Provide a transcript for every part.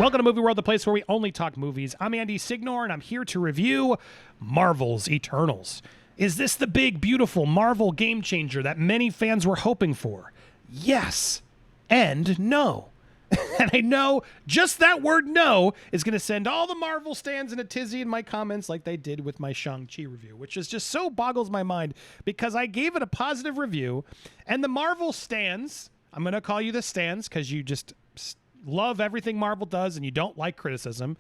Welcome to Movie World, the place where we only talk movies. I'm Andy Signor, and I'm here to review Marvel's Eternals. Is this the big, beautiful Marvel game changer that many fans were hoping for? Yes and no. And I know just that word no is going to send all the Marvel stans in a tizzy in my comments like they did with my Shang-Chi review, which is just so boggles my mind because I gave it a positive review, and the Marvel stans, I'm going to call you the stans because you just love everything Marvel does and you don't like criticism,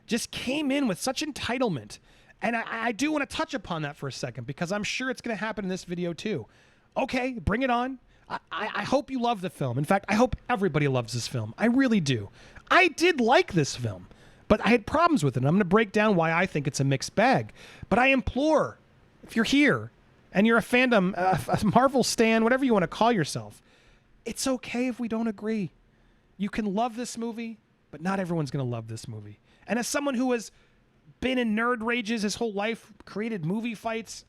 just came in with such entitlement. And I do want to touch upon that for a second because I'm sure it's going to happen in this video too. Okay, bring it on. I hope you love the film. In fact, I hope everybody loves this film. I really do. I did like this film, but I had problems with it. I'm going to break down why I think it's a mixed bag. But I implore, if you're here and you're a fandom, a Marvel stan, whatever you want to call yourself, it's okay if we don't agree. You can love this movie, but not everyone's going to love this movie. And as someone who has been in nerd rages his whole life, created movie fights,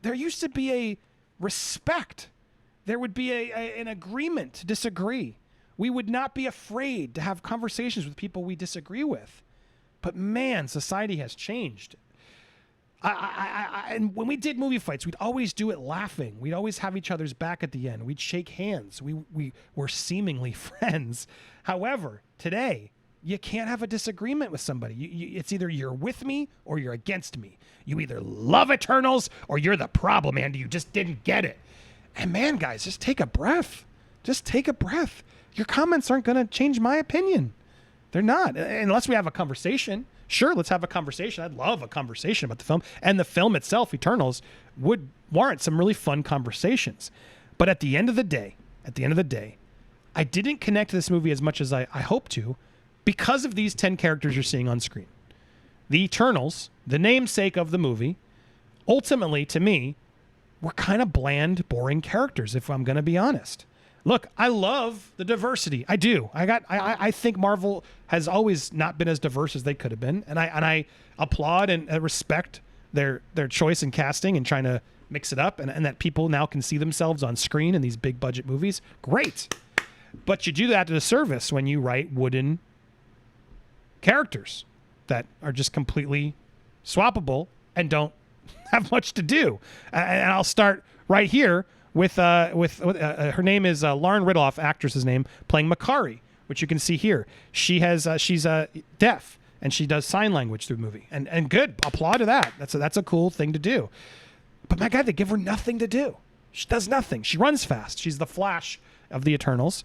there used to be a respect. There would be an agreement to disagree. We would not be afraid to have conversations with people we disagree with. But man, society has changed. And when we did movie fights, we'd always do it laughing. We'd always have each other's back at the end. We'd shake hands. We were seemingly friends. However, today, you can't have a disagreement with somebody. It's either you're with me or you're against me. You either love Eternals or you're the problem, Andy. You just didn't get it. And man, guys, just take a breath. Just take a breath. Your comments aren't going to change my opinion. They're not, unless we have a conversation. Sure, let's have a conversation. I'd love a conversation about the film. And the film itself, Eternals, would warrant some really fun conversations. But at the end of the day, I didn't connect to this movie as much as I hoped to because of these 10 characters you're seeing on screen. The Eternals, the namesake of the movie, ultimately, to me, were kind of bland, boring characters, if I'm going to be honest. Look, I love the diversity. I do. I think Marvel has always not been as diverse as they could have been, and I applaud and respect their choice in casting and trying to mix it up, and that people now can see themselves on screen in these big budget movies. Great. But you do that to the service when you write wooden characters that are just completely swappable and don't have much to do. And I'll start right here with her name is Lauren Ridloff, actress's name, playing Makari, which you can see here. She's deaf and she does sign language through the movie, and good, applaud to that. That's a cool thing to do. But my God, they give her nothing to do. She does nothing. She runs fast. She's the Flash of the Eternals.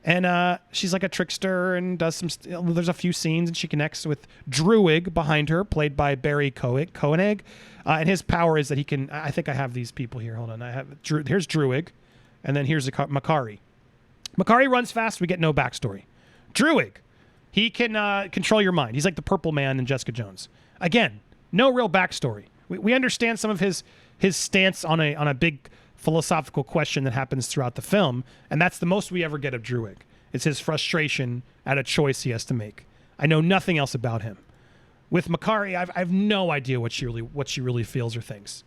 And she's like a trickster and does some. There's a few scenes, and she connects with Druig behind her, played by Barry Koenig. And his power is that he can. I think I have these people here. Hold on. Here's Druig, and then here's Makari. Makari runs fast. We get no backstory. Druig, he can control your mind. He's like the Purple Man in Jessica Jones. Again, no real backstory. We understand some of his stance on a big philosophical question that happens throughout the film, and that's the most we ever get of Druig. It's his frustration at a choice he has to make. I know nothing else about him. With Makari, I have no idea what she really feels or thinks.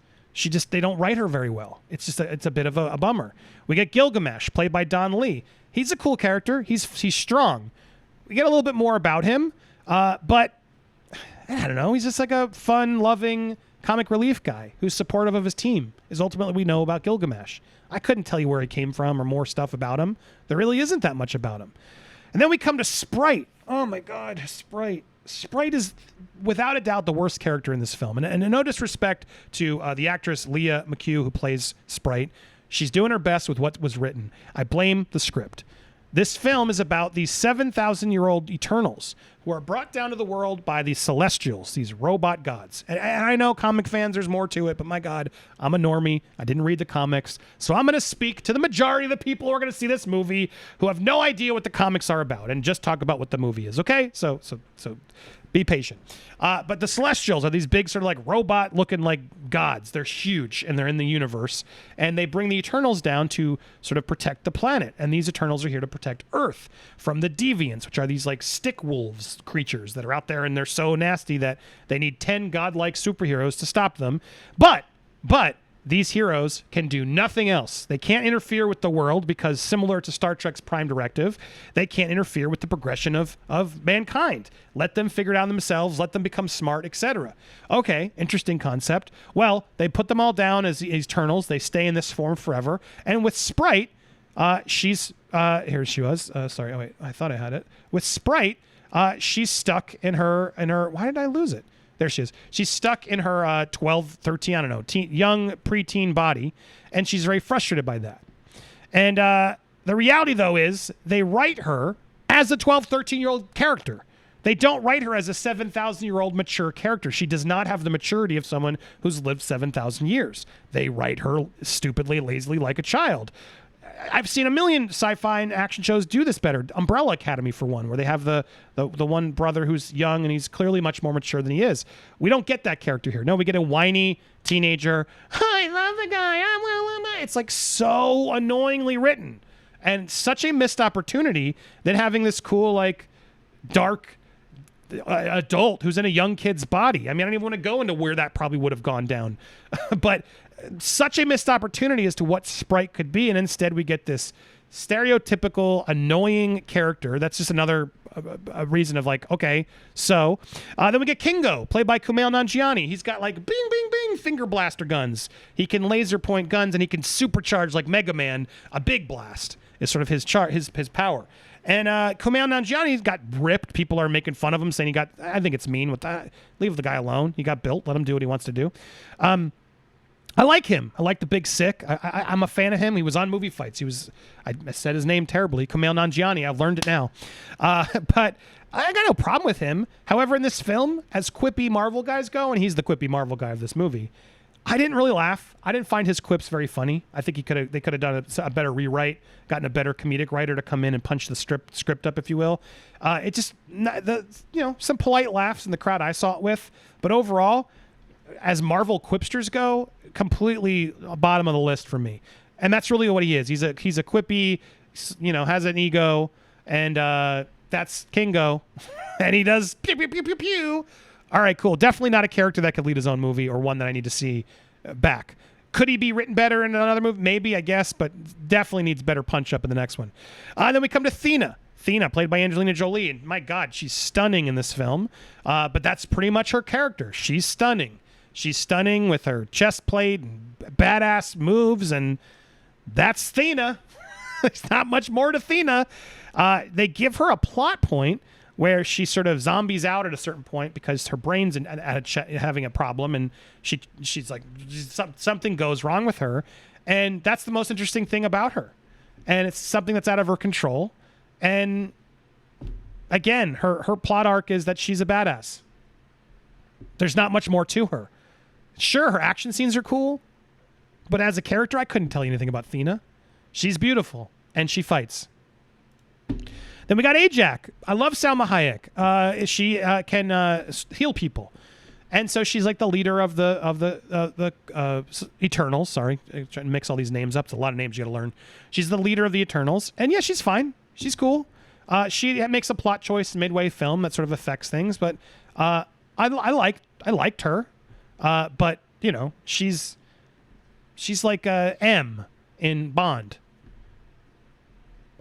They don't write her very well. It's a bit of a bummer. We get Gilgamesh, played by Don Lee. He's a cool character. He's strong. We get a little bit more about him, but I don't know. He's just like a fun, loving comic relief guy who's supportive of his team, is ultimately we know about Gilgamesh. I couldn't tell you where he came from or more stuff about him. There really isn't that much about him. And then we come to Sprite. Oh my God, Sprite. Sprite is without a doubt the worst character in this film. And no disrespect to the actress Lia McHugh who plays Sprite. She's doing her best with what was written. I blame the script. This film is about these 7,000-year-old Eternals who are brought down to the world by these Celestials, these robot gods. And I know comic fans, there's more to it, but my God, I'm a normie. I didn't read the comics. So I'm going to speak to the majority of the people who are going to see this movie who have no idea what the comics are about and just talk about what the movie is, okay? So be patient. But the Celestials are these big sort of like robot-looking like gods. They're huge, and they're in the universe. And they bring the Eternals down to sort of protect the planet. And these Eternals are here to protect Earth from the Deviants, which are these like stick wolves creatures that are out there, and they're so nasty that they need 10 godlike superheroes to stop them. But these heroes can do nothing else. They can't interfere with the world because, similar to Star Trek's Prime Directive, they can't interfere with the progression of mankind. Let them figure it out themselves, let them become smart, etc. Okay, interesting concept. Well, they put them all down as Eternals. They stay in this form forever. And with Sprite, she's... here she was. Sorry, oh wait, I thought I had it. With Sprite, she's stuck in her... Why did I lose it? There she is. She's stuck in her 12, 13, I don't know, young preteen body, and she's very frustrated by that. And the reality, though, is they write her as a 12, 13-year-old character. They don't write her as a 7,000-year-old mature character. She does not have the maturity of someone who's lived 7,000 years. They write her stupidly, lazily like a child. I've seen a million sci-fi and action shows do this better. Umbrella Academy, for one, where they have the one brother who's young and he's clearly much more mature than he is. We don't get that character here. No, we get a whiny teenager. I love the guy. It's like so annoyingly written and such a missed opportunity than having this cool, like, dark adult who's in a young kid's body. I mean, I don't even want to go into where that probably would have gone down. But such a missed opportunity as to what Sprite could be, and instead we get this stereotypical annoying character. That's just another a reason of like, okay, so then we get Kingo, played by Kumail Nanjiani. He's got like bing bing bing finger blaster guns. He can laser point guns, and he can supercharge like Mega Man. A big blast is sort of his power. And Kumail Nanjiani's got ripped. People are making fun of him, saying he got... I think it's mean with that. Leave the guy alone. He got built. Let him do what he wants to do. I like him. I like the big sick. I'm a fan of him. He was on Movie Fights. I said his name terribly. Kumail Nanjiani. I've learned it now. But I got no problem with him. However, in this film, as quippy Marvel guys go, and he's the quippy Marvel guy of this movie, I didn't really laugh. I didn't find his quips very funny. I think they could have done a better rewrite, gotten a better comedic writer to come in and punch the script up, if you will. It just some polite laughs in the crowd I saw it with, but overall, as Marvel quipsters go, completely bottom of the list for me. And that's really what he is. He's a quippy, has an ego, and that's Kingo, and he does pew pew pew pew pew. All right, cool. Definitely not a character that could lead his own movie or one that I need to see back. Could he be written better in another movie? Maybe, I guess, but definitely needs better punch up in the next one. Then we come to Thena. Thena, played by Angelina Jolie. And my God, she's stunning in this film. But that's pretty much her character. She's stunning. She's stunning with her chest plate and badass moves, and that's Thena. There's not much more to Thena. They give her a plot point where she sort of zombies out at a certain point because her brain's having a problem, and she's like, something goes wrong with her, and that's the most interesting thing about her, and it's something that's out of her control. And again, her plot arc is that she's a badass. There's not much more to her. Sure, her action scenes are cool, but as a character, I couldn't tell you anything about Thena. She's beautiful, and she fights. Then we got Ajak. I love Salma Hayek. She can heal people, and so she's like the leader of the Eternals. Sorry, I'm trying to mix all these names up. It's a lot of names you got to learn. She's the leader of the Eternals, and yeah, she's fine. She's cool. She makes a plot choice midway film that sort of affects things, but I liked her. But she's like M in Bond.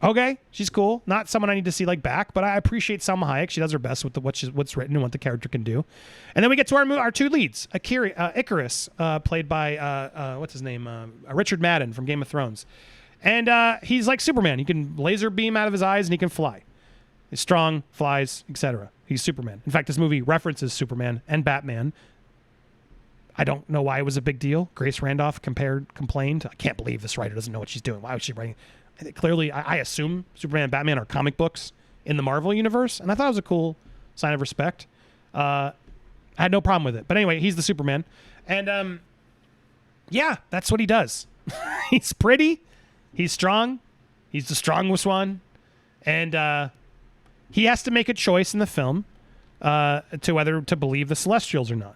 Okay, she's cool. Not someone I need to see like back, but I appreciate Salma Hayek. She does her best with what's written and what the character can do. And then we get to our two leads, Icarus, played by what's his name, Richard Madden from Game of Thrones, and he's like Superman. He can laser beam out of his eyes and he can fly. He's strong, flies, etc. He's Superman. In fact, this movie references Superman and Batman. I don't know why it was a big deal. Grace Randolph complained. I can't believe this writer doesn't know what she's doing. Why was she writing? Clearly, I assume Superman and Batman are comic books in the Marvel universe, and I thought it was a cool sign of respect. I had no problem with it. But anyway, he's the Superman. And yeah, that's what he does. He's pretty. He's strong. He's the strongest one. And he has to make a choice in the film to whether to believe the Celestials or not.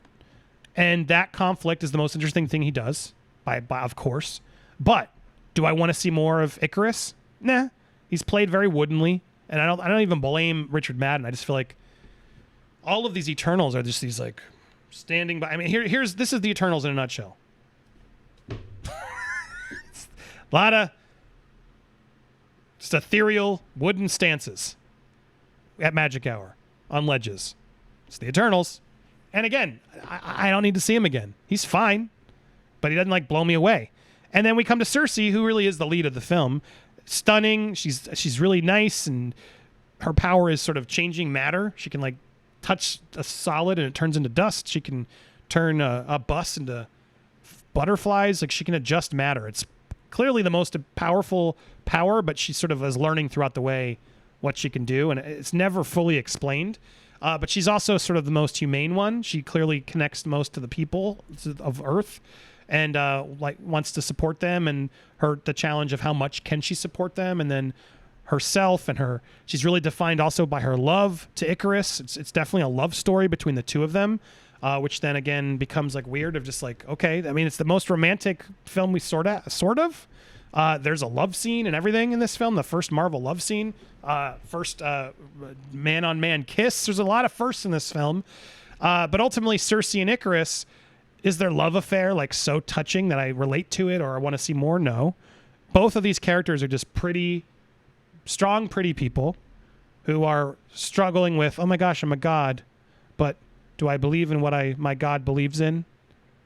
And that conflict is the most interesting thing he does, by of course. But do I want to see more of Icarus? Nah. He's played very woodenly, and I don't even blame Richard Madden. I just feel like all of these Eternals are just these like standing by. I mean, this is the Eternals in a nutshell. A lot of just ethereal wooden stances at magic hour on ledges. It's the Eternals. And again, I don't need to see him again. He's fine, but he doesn't like blow me away. And then we come to Cersei, who really is the lead of the film. Stunning. She's really nice, and her power is sort of changing matter. She can like touch a solid and it turns into dust. She can turn a bus into butterflies. Like she can adjust matter. It's clearly the most powerful power, but she sort of is learning throughout the way what she can do, and it's never fully explained. But she's also sort of the most humane one. She clearly connects most to the people of Earth, and like wants to support them, and the challenge of how much can she support them, and then herself and she's really defined also by her love to Icarus. It's definitely a love story between the two of them, which then again becomes like weird of just like, okay, I mean, it's the most romantic film we sort of. There's a love scene and everything in this film. The first Marvel love scene, first man-on-man kiss. There's a lot of firsts in this film. But ultimately, Cersei and Icarus, is their love affair like so touching that I relate to it or I want to see more? No. Both of these characters are just pretty strong, pretty people who are struggling with, oh my gosh, I'm a god, but do I believe in what my god believes in?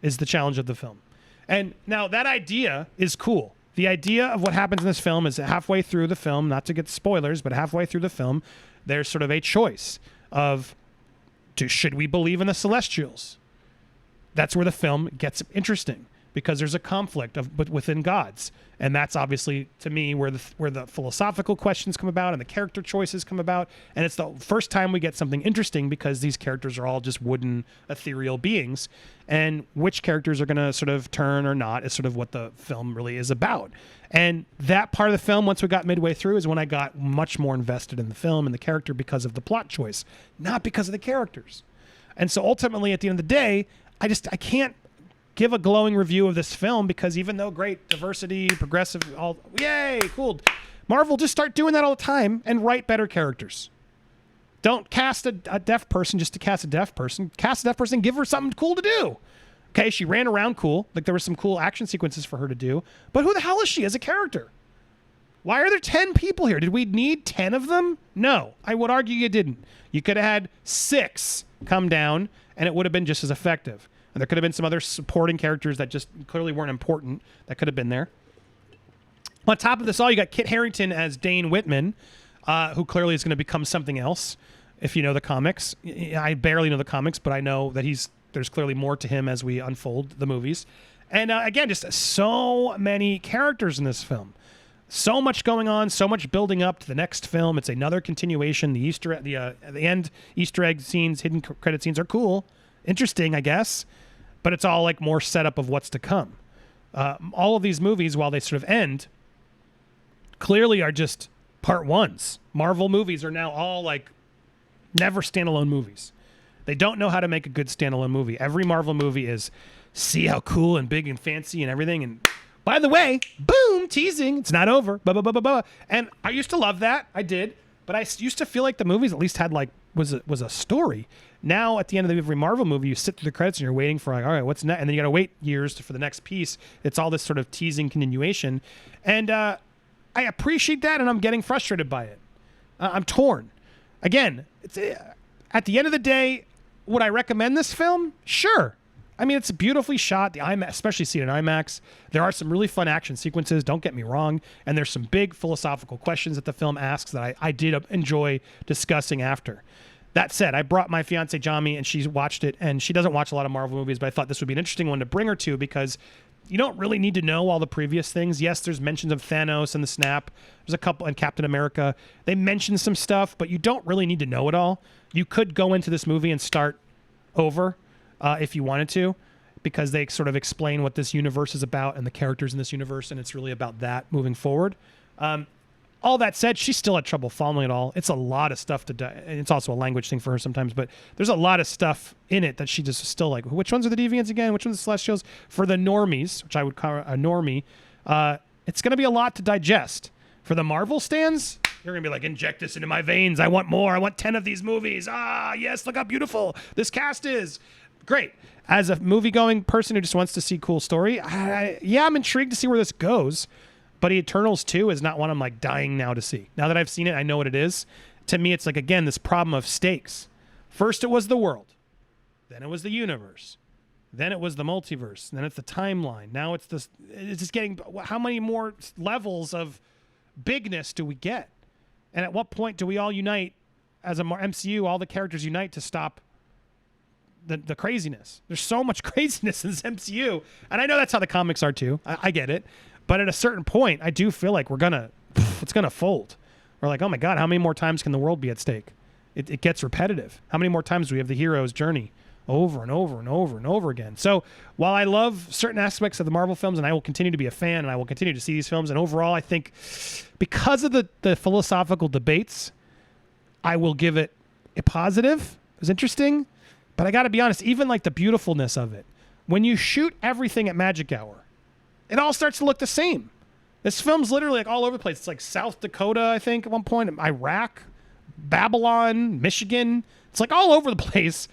Is the challenge of the film. And now that idea is cool. The idea of what happens in this film is halfway through the film, not to get spoilers, but halfway through the film, there's sort of a choice of, should we believe in the Celestials? That's where the film gets interesting, because there's a conflict within gods. And that's obviously, to me, where the philosophical questions come about and the character choices come about. And it's the first time we get something interesting, because these characters are all just wooden, ethereal beings. And which characters are going to sort of turn or not is sort of what the film really is about. And that part of the film, once we got midway through, is when I got much more invested in the film and the character because of the plot choice, not because of the characters. And so ultimately, at the end of the day, I can't give a glowing review of this film, because even though great diversity, progressive, all yay, cool. Marvel, just start doing that all the time and write better characters. Don't cast a deaf person just to cast a deaf person. Cast a deaf person and give her something cool to do. Okay, she ran around cool. Like there were some cool action sequences for her to do. But who the hell is she as a character? Why are there 10 people here? Did we need 10 of them? No, I would argue you didn't. You could have had 6 come down and it would have been just as effective. And there could have been some other supporting characters that just clearly weren't important that could have been there. On top of this all, you got Kit Harington as Dane Whitman, who clearly is going to become something else. If you know the comics, I barely know the comics, but I know that there's clearly more to him as we unfold the movies. And again, just so many characters in this film. So much going on, so much building up to the next film. It's another continuation. The end Easter egg scenes, hidden credit scenes are cool, interesting, I guess, but it's all like more setup of what's to come. All of these movies, while they sort of end, clearly are just part ones. Marvel movies are now all like never standalone movies. They don't know how to make a good standalone movie. Every Marvel movie is, see how cool and big and fancy and everything, and by the way, boom, teasing, it's not over, blah, blah, blah, blah, blah. And I used to love that. I did. But I used to feel like the movies at least had like, was a story. Now, at the end of every Marvel movie, you sit through the credits and you're waiting for like, all right, what's next? And then you got to wait years for the next piece. It's all this sort of teasing continuation. And I appreciate that, and I'm getting frustrated by it. I'm torn. Again, at the end of the day, would I recommend this film? Sure. I mean, it's beautifully shot. The IMAX, especially seen in IMAX. There are some really fun action sequences, don't get me wrong. And there's some big philosophical questions that the film asks that I did enjoy discussing after. That said, I brought my fiance Jami, and she's watched it, and she doesn't watch a lot of Marvel movies, but I thought this would be an interesting one to bring her to, because you don't really need to know all the previous things. Yes, there's mentions of Thanos and the Snap. There's a couple, and Captain America. They mention some stuff, but you don't really need to know it all. You could go into this movie and start over if you wanted to, because they sort of explain what this universe is about and the characters in this universe, and it's really about that moving forward. All that said, she still had trouble following it all. It's a lot of stuff and it's also a language thing for her sometimes, but there's a lot of stuff in it that she just is still like, which ones are the Deviants again? Which ones are the Celestials? For the normies, which I would call a normie, it's going to be a lot to digest. For the Marvel stans, you're going to be like, inject this into my veins. I want more. I want 10 of these movies. Ah, yes, look how beautiful this cast is. Great. As a movie-going person who just wants to see cool story, I'm intrigued to see where this goes. But Eternals 2 is not one I'm like dying now to see. Now that I've seen it, I know what it is. To me, it's like, again, this problem of stakes. First, it was the world. Then it was the universe. Then it was the multiverse. Then it's the timeline. Now it's this. It's just getting. How many more levels of bigness do we get? And at what point do we all unite as a MCU? All the characters unite to stop the craziness. There's so much craziness in this MCU, and I know that's how the comics are too. I get it, but at a certain point, I do feel like it's gonna fold. We're like, oh my god, how many more times can the world be at stake? It gets repetitive. How many more times do we have the hero's journey over and over and over and over again? So while I love certain aspects of the Marvel films, and I will continue to be a fan, and I will continue to see these films, and overall, I think because of the philosophical debates, I will give it a positive. It was interesting, but I got to be honest, even like the beautifulness of it, when you shoot everything at magic hour, it all starts to look the same. This film's literally like all over the place. It's like South Dakota, I think, at one point, Iraq, Babylon, Michigan. It's like all over the place.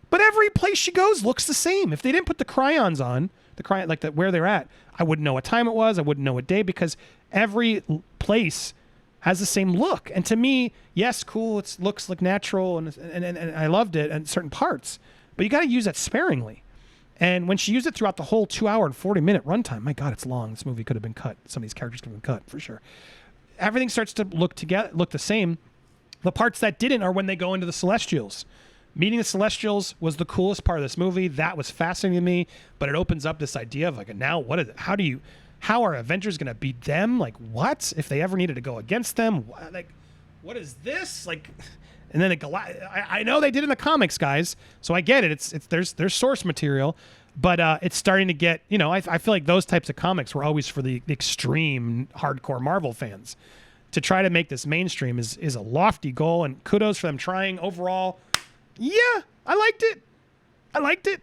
But every place she goes looks the same. If they didn't put the crayons on, where they're at, I wouldn't know what time it was. I wouldn't know what day, because every place has the same look. And to me, yes, cool, it looks like natural, and I loved it in certain parts. But you got to use that sparingly. And when she used it throughout the whole 2 hour and 40-minute runtime, my God, it's long. This movie could have been cut. Some of these characters could have been cut for sure. Everything starts to look the same. The parts that didn't are when they go into the Celestials. Meeting the Celestials was the coolest part of this movie. That was fascinating to me, but it opens up this idea of like, now what is it? How are Avengers going to beat them? Like, what? If they ever needed to go against them, like, what is this? Like, and then I know they did in the comics, guys, so I get it. There's source material, but it's starting to get, I feel like those types of comics were always for the extreme hardcore Marvel fans. To try to make this mainstream is a lofty goal, and kudos for them trying. Overall, yeah, I liked it.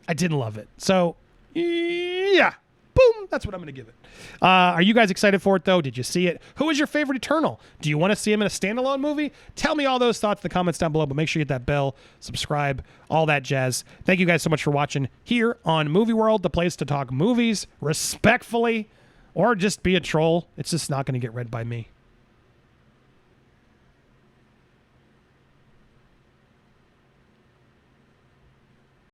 I didn't love it. So, yeah, boom, that's what I'm going to give it. Are you guys excited for it, though? Did you see it? Who is your favorite Eternal? Do you want to see him in a standalone movie? Tell me all those thoughts in the comments down below, but make sure you hit that bell, subscribe, all that jazz. Thank you guys so much for watching here on Movie World, the place to talk movies respectfully, or just be a troll. It's just not going to get read by me.